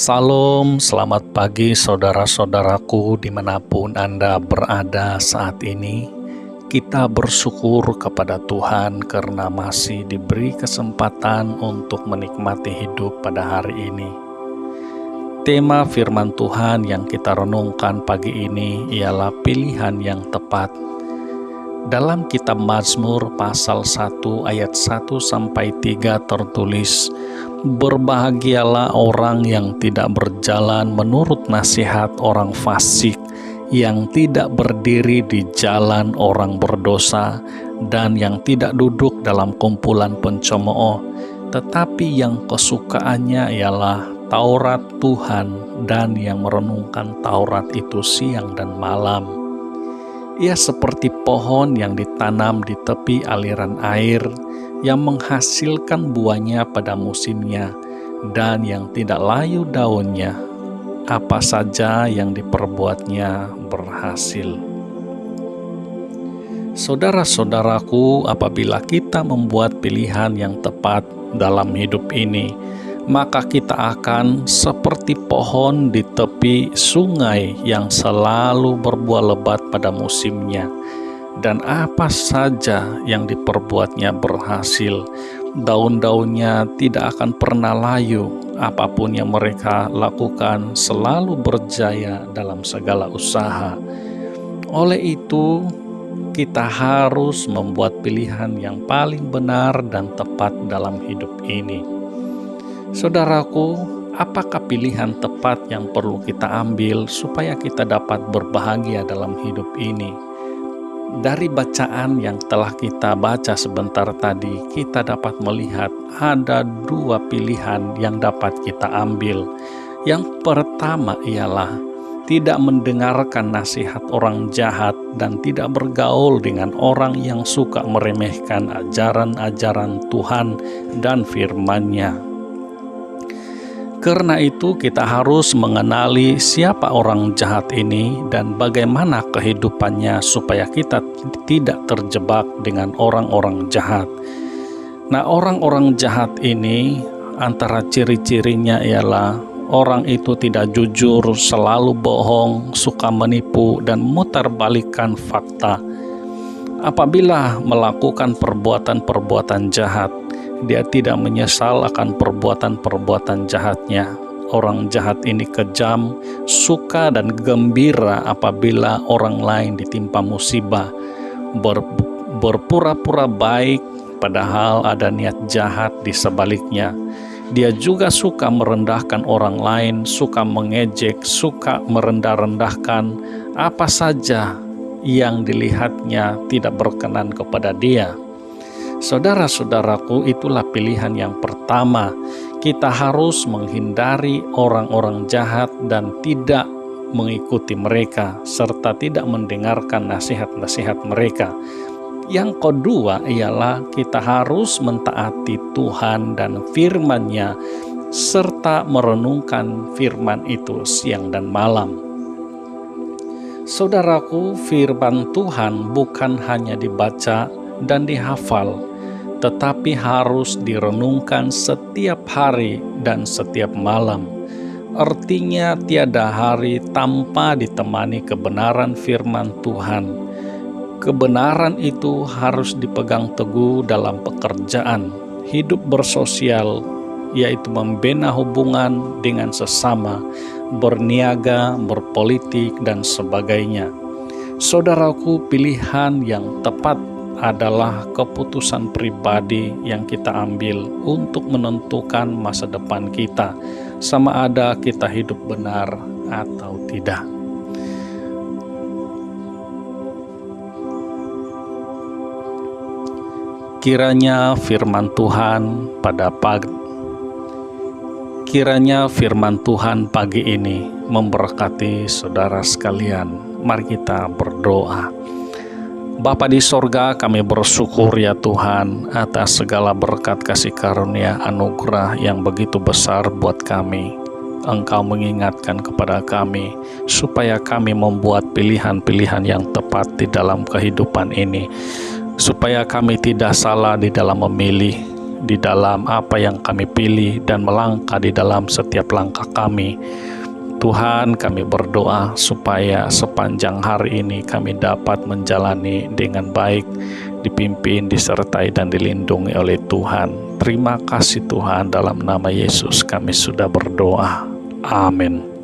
Salam, selamat pagi saudara-saudaraku dimanapun Anda berada saat ini. Kita bersyukur kepada Tuhan karena masih diberi kesempatan untuk menikmati hidup pada hari ini. Tema firman Tuhan yang kita renungkan pagi ini ialah pilihan yang tepat. Dalam kitab Mazmur pasal 1 ayat 1-3 tertulis, "Berbahagialah orang yang tidak berjalan menurut nasihat orang fasik, yang tidak berdiri di jalan orang berdosa, dan yang tidak duduk dalam kumpulan pencemooh, tetapi yang kesukaannya ialah Taurat Tuhan, dan yang merenungkan Taurat itu siang dan malam. Ia seperti pohon yang ditanam di tepi aliran air, yang menghasilkan buahnya pada musimnya, dan yang tidak layu daunnya. Apa saja yang diperbuatnya berhasil." Saudara-saudaraku, apabila kita membuat pilihan yang tepat dalam hidup ini, maka kita akan seperti pohon di tepi sungai yang selalu berbuah lebat pada musimnya. Dan apa saja yang diperbuatnya berhasil. Daun-daunnya tidak akan pernah layu. Apapun yang mereka lakukan selalu berjaya dalam segala usaha. Oleh itu, kita harus membuat pilihan yang paling benar dan tepat dalam hidup ini. Saudaraku, apakah pilihan tepat yang perlu kita ambil supaya kita dapat berbahagia dalam hidup ini? Dari bacaan yang telah kita baca sebentar tadi, kita dapat melihat ada dua pilihan yang dapat kita ambil. Yang pertama ialah tidak mendengarkan nasihat orang jahat dan tidak bergaul dengan orang yang suka meremehkan ajaran-ajaran Tuhan dan firman-Nya. Karena itu kita harus mengenali siapa orang jahat ini dan bagaimana kehidupannya supaya kita tidak terjebak dengan orang-orang jahat. Nah, orang-orang jahat ini antara ciri-cirinya ialah orang itu tidak jujur, selalu bohong, suka menipu, dan mutarbalikkan fakta. Apabila melakukan perbuatan-perbuatan jahat, dia tidak menyesal akan perbuatan-perbuatan jahatnya. Orang jahat ini kejam, suka dan gembira apabila orang lain ditimpa musibah, berpura-pura baik padahal ada niat jahat di sebaliknya. Dia juga suka merendahkan orang lain, suka mengejek, suka merendah-rendahkan apa saja yang dilihatnya tidak berkenan kepada dia. Saudara-saudaraku, itulah pilihan yang pertama. Kita harus menghindari orang-orang jahat dan tidak mengikuti mereka, serta tidak mendengarkan nasihat-nasihat mereka. Yang kedua ialah kita harus mentaati Tuhan dan firman-Nya, serta merenungkan firman itu siang dan malam. Saudaraku, firman Tuhan bukan hanya dibaca dan dihafal, tetapi harus direnungkan setiap hari dan setiap malam. Artinya tiada hari tanpa ditemani kebenaran firman Tuhan. Kebenaran itu harus dipegang teguh dalam pekerjaan, hidup bersosial, yaitu membina hubungan dengan sesama, berniaga, berpolitik, dan sebagainya. Saudaraku, pilihan yang tepat adalah keputusan pribadi yang kita ambil untuk menentukan masa depan kita, sama ada kita hidup benar atau tidak. Kiranya firman Tuhan pagi ini memberkati saudara sekalian. Mari kita berdoa. Bapa di sorga, kami bersyukur ya Tuhan atas segala berkat kasih karunia anugerah yang begitu besar buat kami. Engkau mengingatkan kepada kami supaya kami membuat pilihan-pilihan yang tepat di dalam kehidupan ini, supaya kami tidak salah di dalam memilih, di dalam apa yang kami pilih dan melangkah di dalam setiap langkah kami. Tuhan, kami berdoa supaya sepanjang hari ini kami dapat menjalani dengan baik, dipimpin, disertai, dan dilindungi oleh Tuhan. Terima kasih Tuhan, dalam nama Yesus kami sudah berdoa. Amin.